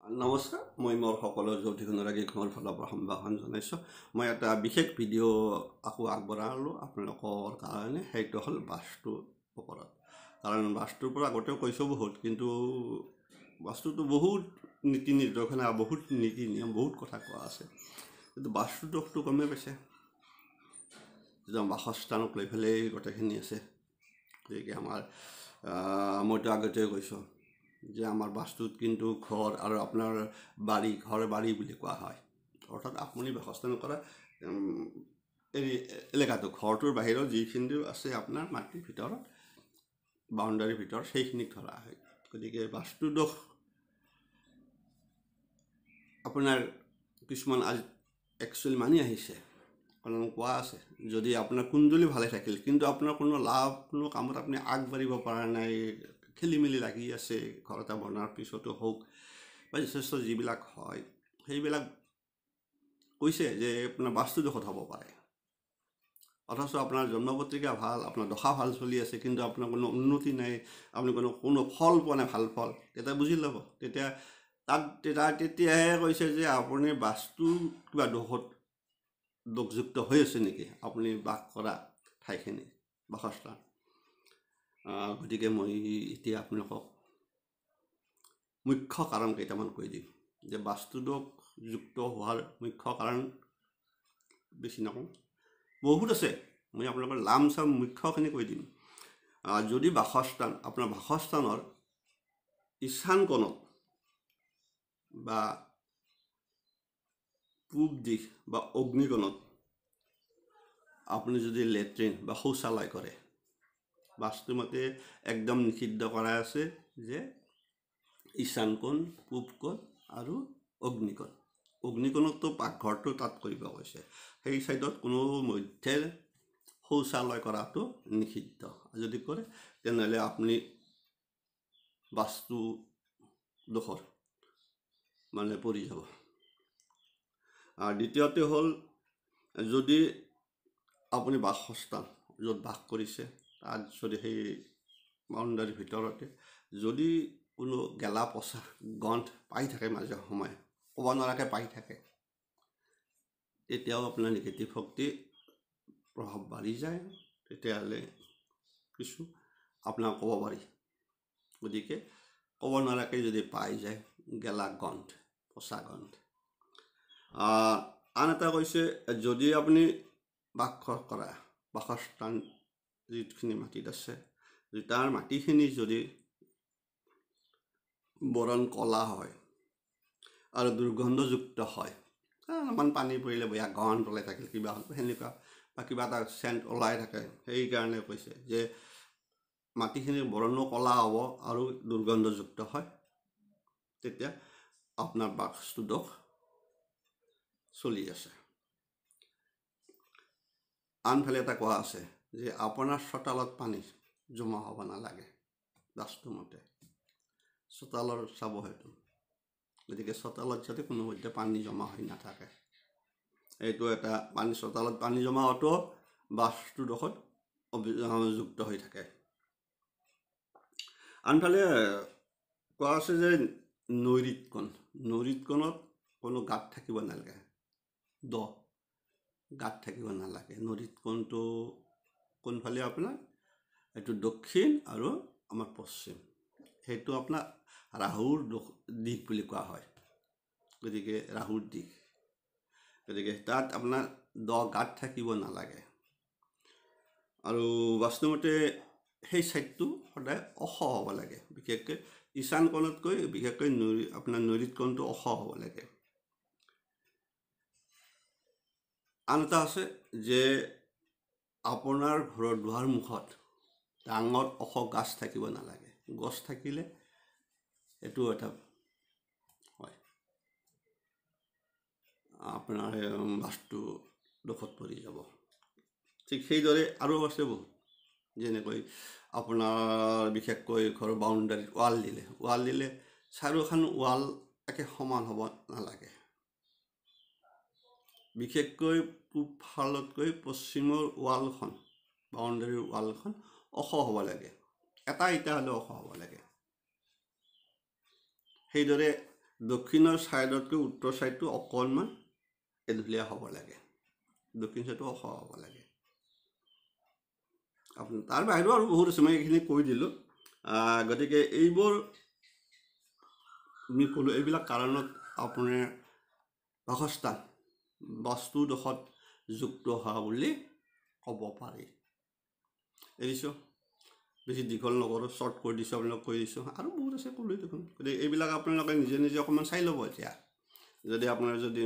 নমস্কাৰ মই মোৰ সকলো জ্যোতিষ অনুৰাগীক মোৰ ফালৰ পৰা সম্ভাষণ জনাইছোঁ। মই এটা বিশেষ ভিডিঅ' আকৌ আগবঢ়ালোঁ আপোনালোকৰ কাৰণে। সেইটো হ'ল বাস্তুৰ ওপৰত। কাৰণ বাস্তুৰ পৰা আগতেও কৈছোঁ বহুত, কিন্তু বাস্তুটো বহুত নীতি নিৰ্দেশনা, বহুত নীতি নিয়ম, বহুত কথা কোৱা আছে। কিন্তু বাস্তু দোষটো কমে পাইছে, যিটো বাসস্থানক লৈ পেলাই গোটেইখিনি আছে। গতিকে মইতো আগতে কৈছোঁ যে আমাৰ বাস্তুত কিন্তু ঘৰ আৰু আপোনাৰ ঘৰ বাৰী বুলি কোৱা হয়। অৰ্থাৎ আপুনি বাসস্থান কৰা এলেকাটো, ঘৰটোৰ বাহিৰত যিখিনি আছে আপোনাৰ মাটিৰ ভিতৰত, বাউণ্ডাৰীৰ ভিতৰত, সেইখিনিক ধৰা হয়। গতিকে বাস্তু দোষ আপোনাৰ কিছুমান আজি একচুৱেলি মানি আহিছে। কাৰণ কোৱা আছে, যদি আপোনাৰ কুণ্ডলী ভালে থাকিল কিন্তু আপোনাৰ কোনো কামত আপুনি আগবাঢ়িব পৰা নাই, খেলি মেলি লাগি আছে, ঘৰ এটা বনোৱাৰ পিছতো হওক বা যথেষ্ট যিবিলাক হয়, সেইবিলাক কৈছে যে আপোনাৰ বাস্তু দোষত হ'ব পাৰে। অথচ আপোনাৰ জন্মপত্ৰিকা ভাল, আপোনাৰ দশা ভাল চলি আছে, কিন্তু আপোনাৰ কোনো উন্নতি নাই, আপুনি কোনো ফল পোৱা নাই, ভাল ফল, তেতিয়া বুজি ল'ব। তেতিয়াহে কৈছে যে আপুনি বাস্তু কিবা দোষযুক্ত হৈ আছে নেকি, আপুনি বাস কৰা ঠাইখিনি, বাসস্থান। গতিকে মই এতিয়া আপোনালোকক মুখ্য কাৰণ কেইটামান কৈ দিম যে বাস্তু দোষযুক্ত হোৱাৰ মুখ্য কাৰণ বেছি নকওঁ, বহুত আছে। মই আপোনালোকৰ লামচাম মুখ্যখিনি কৈ দিম। যদি আপোনাৰ বাসস্থানৰ ঈশান কোণত বা পূব দিশ বা অগ্নিকোণত আপুনি যদি লেট্ৰিন বা শৌচালয় কৰে, বাস্তুমতে একদম নিষিদ্ধ কৰা আছে যে ঈশান কোণ, পূব কোণ আৰু অগ্নিকোণ। অগ্নিকোণতো পাকঘৰটো তাত কৰিব কৈছে। সেই ছাইডত কোনো মধ্যে শৌচালয় কৰাটো নিষিদ্ধ। যদি কৰে তেনেহ'লে আপুনি বাস্তু দোষৰ পৰি যাব। দ্বিতীয়তে হ'ল, যদি আপুনি বাসস্থান য'ত বাস কৰিছে তাত যদি সেই বাউণ্ডাৰীৰ ভিতৰতে যদি কোনো গেলা পচা গন্ধ পাই থাকে, মাজে সময়ে ক'ব নোৱাৰাকৈ পাই থাকে, তেতিয়াও আপোনাৰ নিগেটিভ শক্তি প্ৰভাৱ বাঢ়ি যায়। তেতিয়াহ'লে কিছু আপোনাক ক'ব পাৰি। গতিকে ক'ব নোৱাৰাকৈ যদি পাই যায় গেলা গন্ধ, পচা গন্ধ। আন এটা কৈছে, যদি আপুনি বাসস্থান যিখিনি মাটিত আছে, তাৰ মাটিখিনি যদি বৰণ কলা হয় আৰু দুৰ্গন্ধযুক্ত হয়, অলপমান পানী পৰিলে বেয়া গন্ধ ওলাই থাকিল, কিবা হ'ল সেনেকুৱা, বা কিবা এটা চেণ্ট ওলাই থাকে, সেইকাৰণে কৈছে যে মাটিখিনিৰ বৰণো কলা হ'ব আৰু দুৰ্গন্ধযুক্ত হয়, তেতিয়া আপোনাৰ বাস্তু দোষ চলি আছে। আনফালে এটা কোৱা আছে যে আপোনাৰ চোতালত পানী জমা হ'ব নালাগে, বাস্তুমতে চোতালৰ চাব সেইটো। গতিকে চোতালত যাতে কোনো মধ্যে পানী জমা হৈ নাথাকে, এইটো এটা চোতালত পানী জমা হোৱাটো বাস্তু দোষত যুক্ত হৈ থাকে। আনফালে কোৱা আছে যে নৈৰিত কোণত কোনো গাঁত থাকিব নালাগে, গাঁত থাকিব নালাগে। নৈৰিত কোণটো কোনফালে আপোনাৰ, এইটো দক্ষিণ আৰু আমাৰ পশ্চিম, সেইটো আপোনাৰ ৰাহুৰ দিশ বুলি কোৱা হয়। গতিকে ৰাহুৰ দিশ, গতিকে তাত আপোনাৰ গাঁত থাকিব নালাগে। আৰু বাস্তুমতে সেই ছাইডটো সদায় ওখ হ'ব লাগে, বিশেষকৈ ঈশান কোণতকৈ বিশেষকৈ আপোনাৰ নৈৰিত কোণটো ওখ হ'ব লাগে। আন এটা আছে যে আপোনাৰ ঘৰৰ দুৱাৰ মুখত ডাঙৰ ওখ গাছ থাকিব নালাগে। গছ থাকিলে এইটো এটা হয়, আপোনাৰ বাস্তু দোষত পৰি যাব। ঠিক সেইদৰে আৰু আছে বহুত, যেনেকৈ আপোনাৰ বিশেষকৈ ঘৰৰ বাউণ্ডাৰীত ৱাল দিলে চাৰিওখন ৱাল একে সমান হ'ব নালাগে। বিশেষকৈ পূব ফালতকৈ পশ্চিমৰ ৱালখন, বাউণ্ডাৰীৰ ৱালখন ওখ হ'ব লাগে, এটা ইটা হ'লেও ওখ হ'ব লাগে। সেইদৰে দক্ষিণৰ ছাইডতকৈ উত্তৰ ছাইডটো অকণমান এঢলীয়া হ'ব লাগে, দক্ষিণ ছাইডটো ওখ হ'ব লাগে। আপুনি তাৰ বাহিৰেও আৰু বহুত আছে, মই এইখিনি কৈ দিলোঁ। গতিকে এইবোৰ আমি ক'লোঁ, এইবিলাক কাৰণত আপোনাৰ বাসস্থান বাস্তুদোষত যুক্ত হোৱা বুলি ক'ব পাৰি। এৰিছোঁ, বেছি দীঘল নকৰোঁ, শ্বৰ্ট কৰি দিছোঁ, আপোনালোক কৈ দিছোঁ। আৰু বহুত আছে, ক'লোৱে দেখোন। গতিকে এইবিলাক আপোনালোকে নিজে নিজে অকণমান চাই ল'ব। এতিয়া যদি আপোনাৰ যদি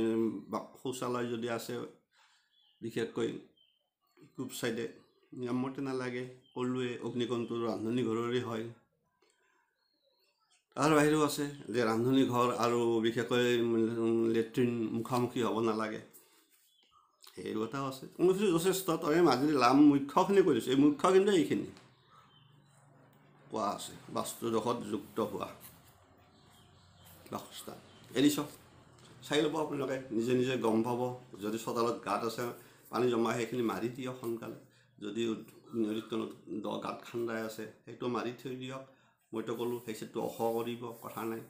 শৌচালয় যদি আছে, বিশেষকৈ পূব ছাইডে, নিয়মমতে নালাগে, ক'লোৱে। অগ্নিকোণটো ৰান্ধনি ঘৰৰে হয়। তাৰ বাহিৰেও আছে যে ৰান্ধনি ঘৰ আৰু বিশেষকৈ লেট্ৰিন মুখামুখি হ'ব নালাগে, সেইটো কথাও আছে। কোনোখিনি যথেষ্ট তই মাজুলী মুখ্যখিনি কৈ দিছোঁ। এই মুখ্য কিন্তু এইখিনি কোৱা আছে, বাস্তুদোষত যুক্ত হোৱা বাসস্থান। এৰিছ, চাই ল'ব আপোনালোকে, নিজে নিজে গম পাব। যদি চোতালত গাঁত আছে, পানী জমা, সেইখিনি মাৰি দিয়ক সোনকালে। যদি নদীখনত দ গাঁত খান্দাই আছে, সেইটো মাৰি থৈ দিয়ক। মইতো ক'লোঁ সেই ছাইডটো ওখ কৰিব, কথা নাই,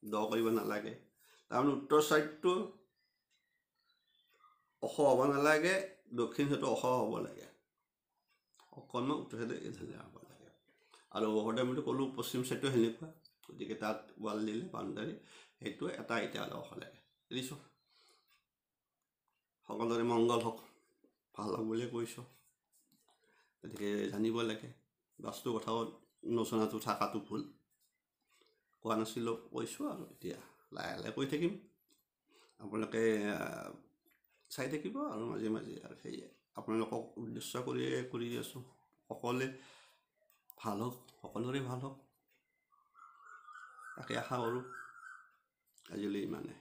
দ কৰিব নালাগে। তাৰমানে উত্তৰ ছাইডটো ওখ হ'ব নালাগে, দক্ষিণ ছাইডটো ওখ হ'ব লাগে, অকণমান উত্তৰ ছাইডে এঢলীয়া হ'ব লাগে। আৰু সদায় মইতো ক'লোঁ পশ্চিম ছাইডটো সেনেকুৱা। গতিকে তাত ৱাল দিলে বাউণ্ডাৰী, সেইটো এটা ইটালৈ ওখ লাগে। বুজিছোঁ, সকলোৰে মংগল হওক, ভাল হওক বুলিয়ে কৈছোঁ। গতিকে জানিব লাগে, বাস্তুৰ কথাও নজনাটো থকাটো ভুল। কোৱা নাছিলোঁ, কৈছোঁ আৰু এতিয়া লাহে লাহে কৈ থাকিম। আপোনালোকে চাই থাকিব আৰু মাজে মাজে। আৰু সেয়ে আপোনালোকক উদ্দেশ্য কৰিয়ে কৰি আছোঁ, সকলোৱে ভাল হওক, সকলোৰে ভাল হওক, তাকে আশা কৰোঁ। আজিলৈ ইমানে।